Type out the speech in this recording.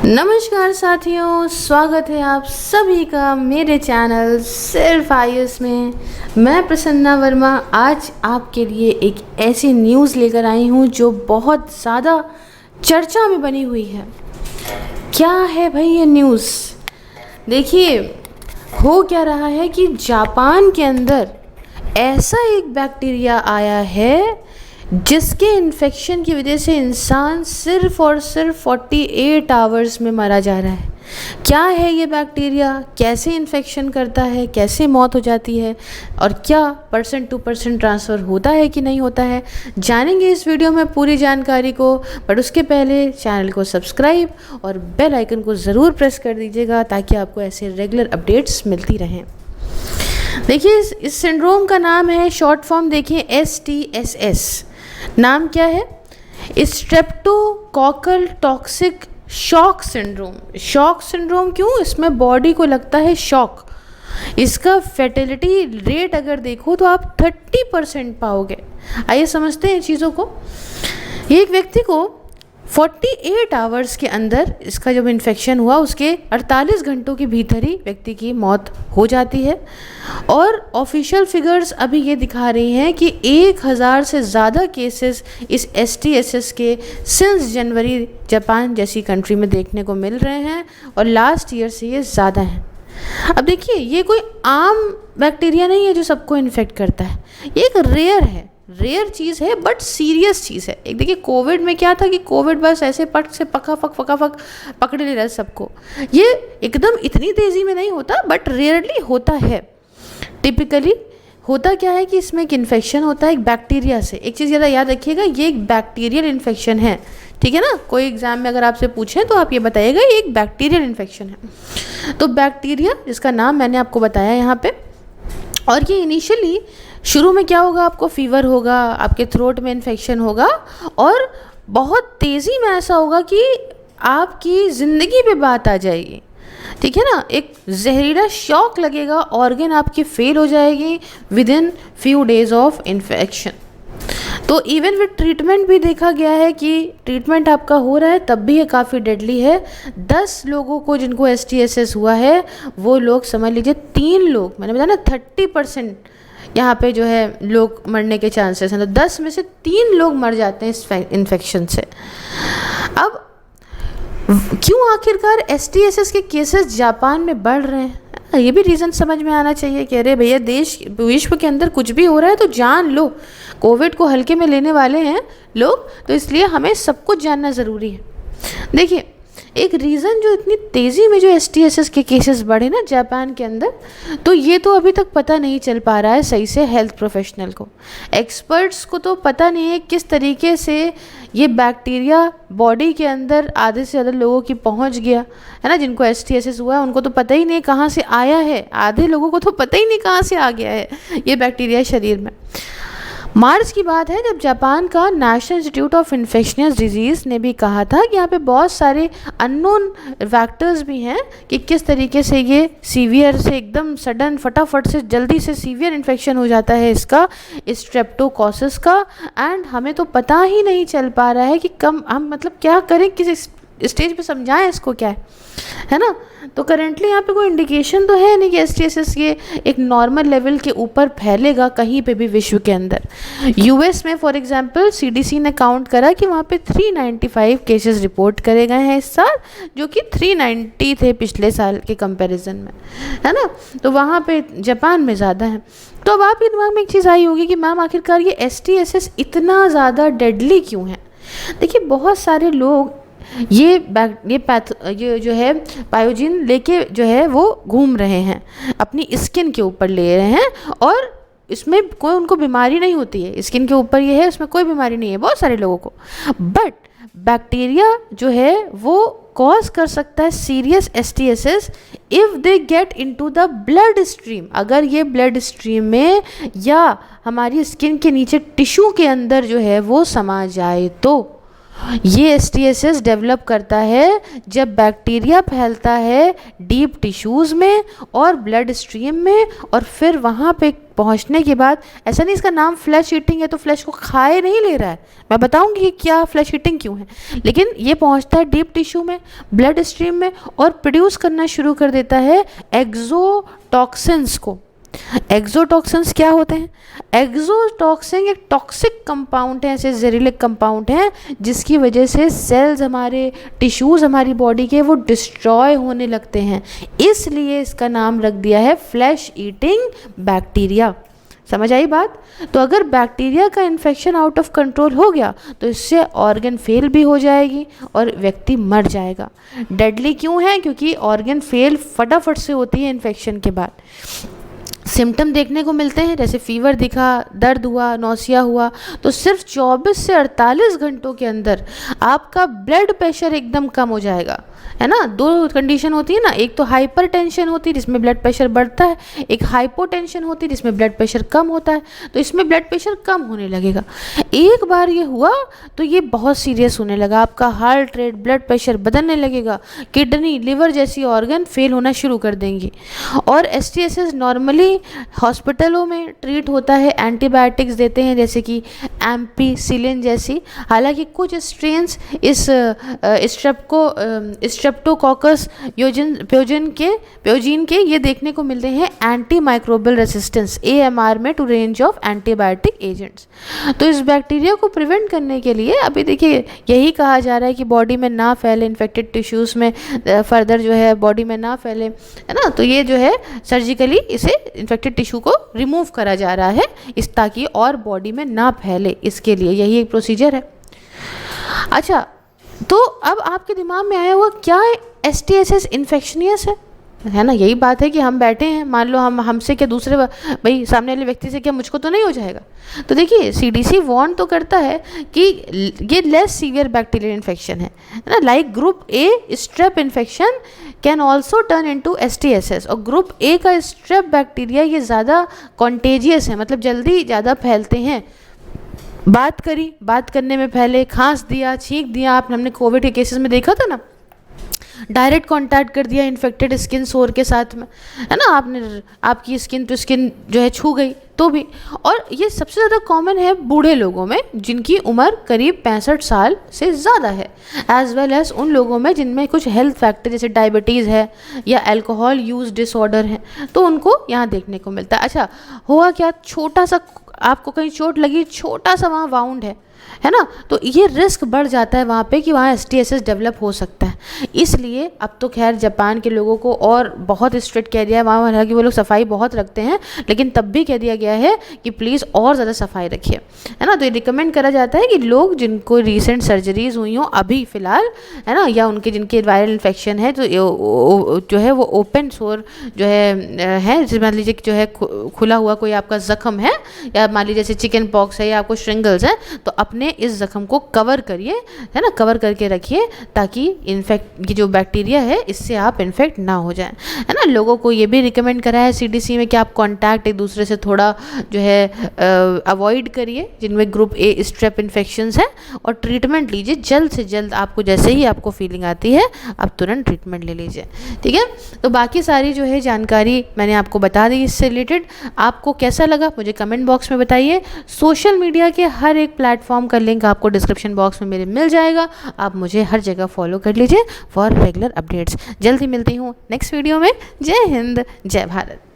नमस्कार साथियों, स्वागत है आप सभी का मेरे चैनल सिर्फ आयुष में। मैं प्रसन्ना वर्मा आज आपके लिए एक ऐसी न्यूज़ लेकर आई हूँ जो बहुत ज़्यादा चर्चा में बनी हुई है। क्या है भाई ये न्यूज़? देखिए, हो क्या रहा है कि जापान के अंदर ऐसा एक बैक्टीरिया आया है जिसके इन्फेक्शन की वजह से इंसान सिर्फ और सिर्फ 48 आवर्स में मारा जा रहा है। क्या है ये बैक्टीरिया, कैसे इन्फेक्शन करता है, कैसे मौत हो जाती है और क्या % टू % ट्रांसफ़र होता है कि नहीं होता है, जानेंगे इस वीडियो में पूरी जानकारी को। बट उसके पहले चैनल को सब्सक्राइब और बेल आइकन को ज़रूर प्रेस कर दीजिएगा ताकि आपको ऐसे रेगुलर अपडेट्स मिलती रहें। देखिए, इस सिंड्रोम का नाम है, शॉर्ट फॉर्म देखिए STSS। नाम क्या है? Streptococcal toxic shock syndrome. Shock syndrome क्यों? इसमें बॉडी को लगता है शॉक। इसका फर्टिलिटी रेट अगर देखो तो आप 30% पाओगे। आइए समझते हैं चीज़ों को। एक व्यक्ति को 48 आवर्स के अंदर इसका जब इन्फेक्शन हुआ उसके 48 घंटों के भीतर ही व्यक्ति की मौत हो जाती है। और ऑफिशियल फिगर्स अभी ये दिखा रही हैं कि 1000 से ज़्यादा केसेस इस STSS के सिंस जनवरी जापान जैसी कंट्री में देखने को मिल रहे हैं और लास्ट ईयर से ये ज़्यादा हैं। अब देखिए, ये कोई आम बैक्टीरिया नहीं है जो सबको इन्फेक्ट करता है। ये एक रेयर चीज़ है बट सीरियस चीज़ है। एक देखिए, कोविड में क्या था कि कोविड बस ऐसे पट से पका पकड़ ले रहा है सबको। ये एकदम इतनी तेज़ी में नहीं होता बट रेयरली होता है। टिपिकली होता क्या है कि इसमें एक इन्फेक्शन होता है एक बैक्टीरिया से। एक चीज़ याद रखिएगा, ये एक बैक्टीरियल इन्फेक्शन है, ठीक है ना। कोई एग्जाम में अगर आपसे पूछें तो आप ये बताइएगा ये एक बैक्टीरियल इन्फेक्शन है। तो बैक्टीरिया जिसका नाम मैंने आपको बताया यहाँ पे, और ये इनिशियली शुरू में क्या होगा, आपको फीवर होगा, आपके थ्रोट में इन्फेक्शन होगा और बहुत तेज़ी में ऐसा होगा कि आपकी ज़िंदगी पे बात आ जाएगी, ठीक है ना। एक जहरीला शॉक लगेगा, ऑर्गन आपकी फेल हो जाएगी with in few days of infection. तो इवन विद ट्रीटमेंट भी देखा गया है कि ट्रीटमेंट आपका हो रहा है तब भी ये काफ़ी डेडली है। 10 लोगों को जिनको STSS हुआ है वो लोग समझ लीजिए 3 लोग, मैंने बताया ना 30% यहाँ पे जो है लोग मरने के चांसेस हैं। तो 10 में से 3 लोग मर जाते हैं इस इन्फेक्शन से। अब क्यों आखिरकार STSS के केसेस जापान में बढ़ रहे हैं? ये भी रीज़न समझ में आना चाहिए कि अरे भैया, देश विश्व के अंदर कुछ भी हो रहा है तो जान लो। कोविड को हल्के में लेने वाले हैं लोग, तो इसलिए हमें सब कुछ जानना ज़रूरी है। देखिए, एक रीज़न जो इतनी तेज़ी में जो STSS के केसेस बढ़े ना जापान के अंदर, तो ये तो अभी तक पता नहीं चल पा रहा है सही से हेल्थ प्रोफेशनल को, एक्सपर्ट्स को तो पता नहीं है किस तरीके से ये बैक्टीरिया बॉडी के अंदर आधे से ज़्यादा लोगों की पहुंच गया है ना। जिनको STSS हुआ है उनको तो पता ही नहीं कहाँ से आया है, आधे लोगों को तो पता ही नहीं कहाँ से आ गया है ये बैक्टीरिया शरीर में। मार्च की बात है जब जापान का national institute of infectious disease ने भी कहा था कि यहाँ पे बहुत सारे अननोन फैक्टर्स भी हैं कि किस तरीके से ये सीवियर से एकदम सडन फटाफट से जल्दी से सीवियर इन्फेक्शन हो जाता है इसका, स्ट्रेप्टोकोकस का। एंड हमें तो पता ही नहीं चल पा रहा है कि हम मतलब क्या करें, किस स्टेज पे समझाएं इसको क्या है ना। तो करेंटली यहाँ पे कोई इंडिकेशन तो है नहीं कि STSS ये एक नॉर्मल लेवल के ऊपर फैलेगा कहीं पे भी विश्व के अंदर। US में फॉर एग्जांपल CDC ने काउंट करा कि वहाँ पे 395 केसेस रिपोर्ट करे गए हैं इस साल, जो कि 390 थे पिछले साल के कंपैरिजन में, है ना। तो वहाँ पे जापान में ज़्यादा है। तो अब आपके दिमाग में एक चीज़ आई होगी कि मैम आखिरकार ये STSS इतना ज़्यादा डेडली क्यों है? देखिए, बहुत सारे लोग ये जो है पायोजिन लेके जो है वो घूम रहे हैं, अपनी स्किन के ऊपर ले रहे हैं और इसमें कोई उनको बीमारी नहीं होती है। स्किन के ऊपर ये है, उसमें कोई बीमारी नहीं है बहुत सारे लोगों को। बट बैक्टीरिया जो है वो कॉज कर सकता है serious STSS if they get into the blood stream. अगर ये ब्लड स्ट्रीम में या हमारी स्किन के नीचे टिश्यू के अंदर जो है वो समा जाए तो ये STSS डेवलप करता है जब बैक्टीरिया फैलता है डीप टिश्यूज़ में और ब्लड स्ट्रीम में, और फिर वहाँ पे पहुंचने के बाद ऐसा नहीं इसका नाम फ्लैश ईटिंग है तो फ्लैश को खाए नहीं ले रहा है, मैं बताऊंगी कि क्या फ्लैश ईटिंग क्यों है, लेकिन ये पहुंचता है डीप टिश्यू में, ब्लड स्ट्रीम में, और प्रोड्यूस करना शुरू कर देता है एक्सोटॉक्सिन्स को। एक्सोटॉक्सिन्स क्या होते हैं? एक्सोटॉक्सिन एक टॉक्सिक कंपाउंड है, ऐसे जहरीले कंपाउंड हैं जिसकी वजह से सेल्स, हमारे टिश्यूज़ हमारी बॉडी के वो डिस्ट्रॉय होने लगते हैं, इसलिए इसका नाम रख दिया है फ्लैश ईटिंग बैक्टीरिया। समझ आई बात? तो अगर बैक्टीरिया का इन्फेक्शन आउट ऑफ कंट्रोल हो गया तो इससे ऑर्गन फेल भी हो जाएगी और व्यक्ति मर जाएगा। डेडली क्यों है? क्योंकि ऑर्गन फेल फटाफट से होती है इन्फेक्शन के बाद। सिम्टम देखने को मिलते हैं, जैसे फीवर दिखा, दर्द हुआ, नौसिया हुआ, तो सिर्फ 24 से 48 घंटों के अंदर आपका ब्लड प्रेशर एकदम कम हो जाएगा, है ना। दो कंडीशन होती है ना, एक तो हाइपर टेंशन होती है जिसमें ब्लड प्रेशर बढ़ता है, एक हाइपोटेंशन होती है जिसमें ब्लड प्रेशर कम होता है। तो इसमें ब्लड प्रेशर कम होने लगेगा। एक बार ये हुआ तो ये बहुत सीरियस होने लगा, आपका हार्ट रेट, ब्लड प्रेशर बदलने लगेगा, किडनी, लिवर जैसी ऑर्गन फेल होना शुरू कर देंगी। और STSS नॉर्मली हॉस्पिटलों में ट्रीट होता है, एंटीबायोटिक्स देते हैं जैसे कि एम्पीसिलिन जैसी। हालांकि कुछ स्ट्रेन्स इस स्ट्रेप्टोकोकस प्योजीन के ये देखने को मिलते हैं एंटी माइक्रोबियल रेसिस्टेंस AMR में to range of antibiotic agents. तो इस बैक्टीरिया को प्रिवेंट करने के लिए अभी देखिए यही कहा जा रहा है कि बॉडी में ना फैले, इन्फेक्टेड टिश्यूज़ में फर्दर जो है बॉडी में ना फैले, है ना। तो ये जो है सर्जिकली इसे इन्फेक्टेड टिश्यू को रिमूव करा जा रहा है इस ताकि और बॉडी में ना फैले, इसके लिए यही एक प्रोसीजर है। अच्छा, तो अब आपके दिमाग में आया हुआ क्या STSS इन्फेक्शनियस है ना। यही बात है कि हम बैठे हैं, मान लो हमसे क्या दूसरे भाई सामने वाले व्यक्ति से क्या मुझको तो नहीं हो जाएगा। तो देखिए CDC वार्न तो करता है कि ये लेस सीवियर बैक्टीरियल इन्फेक्शन है ना, like group A strep infection can also turn into STSS। और ग्रुप A का स्ट्रेप बैक्टीरिया ये ज़्यादा कॉन्टेजियस है, मतलब जल्दी ज़्यादा फैलते हैं। बात करने में फैले, खांस दिया, छींक दिया, हमने कोविड के केसेस में देखा था ना, डायरेक्ट कांटेक्ट कर दिया इन्फेक्टेड स्किन सोर के साथ में, है ना, आपकी स्किन टू स्किन जो है छू गई तो भी। और ये सबसे ज़्यादा कॉमन है बूढ़े लोगों में जिनकी उम्र करीब 65 साल से ज़्यादा है, एज वेल एज उन लोगों में जिनमें कुछ हेल्थ फैक्टर जैसे डायबिटीज़ है या अल्कोहल यूज डिसऑर्डर है, तो उनको यहाँ देखने को मिलता है। अच्छा, हुआ क्या, छोटा सा आपको कहीं चोट लगी, छोटा सा वहाँ वाउंड है ना, तो ये रिस्क बढ़ जाता है वहाँ पे कि वहाँ STSS डेवलप हो सकता है। इसलिए अब तो खैर जापान के लोगों को और बहुत स्ट्रिक्ट कह दिया है, वहाँ हालांकि वो लोग सफाई बहुत रखते हैं, लेकिन तब भी कह दिया गया है कि प्लीज़ और ज़्यादा सफाई रखिए, है ना। तो ये रिकमेंड करा जाता है कि लोग जिनको रिसेंट सर्जरीज हुई हों अभी फ़िलहाल, है ना, या जिनके वायरल इन्फेक्शन है, तो जो है वो ओपन सोर जो है जैसे मान लीजिए जो है खुला हुआ कोई आपका ज़ख्म है, या मान लीजिए जैसे चिकन पॉक्स है या आपको श्रिंगल्स है, तो अपने इस जख्म को कवर करिए, है ना, कवर करके रखिए ताकि ये जो बैक्टीरिया है इससे आप इन्फेक्ट ना हो जाए, है ना। लोगों को ये भी रिकमेंड करा है CDC में कि आप कांटेक्ट एक दूसरे से थोड़ा जो है अवॉइड करिए जिनमें ग्रुप A स्ट्रेप इन्फेक्शंस है, और ट्रीटमेंट लीजिए जल्द से जल्द। आपको जैसे ही आपको फीलिंग आती है आप तुरंत ट्रीटमेंट ले लीजिए, ठीक है। तो बाकी सारी जो है जानकारी मैंने आपको बता दी इससे रिलेटेड। आपको कैसा लगा मुझे कमेंट बॉक्स में बताइए। सोशल मीडिया के हर एक प्लेटफॉर्म का लिंक आपको डिस्क्रिप्शन बॉक्स में मेरे मिल जाएगा, आप मुझे हर जगह फॉलो कर लीजिए फॉर रेगुलर अपडेट्स। जल्दी मिलती हूँ नेक्स्ट वीडियो में। जय हिंद, जय भारत।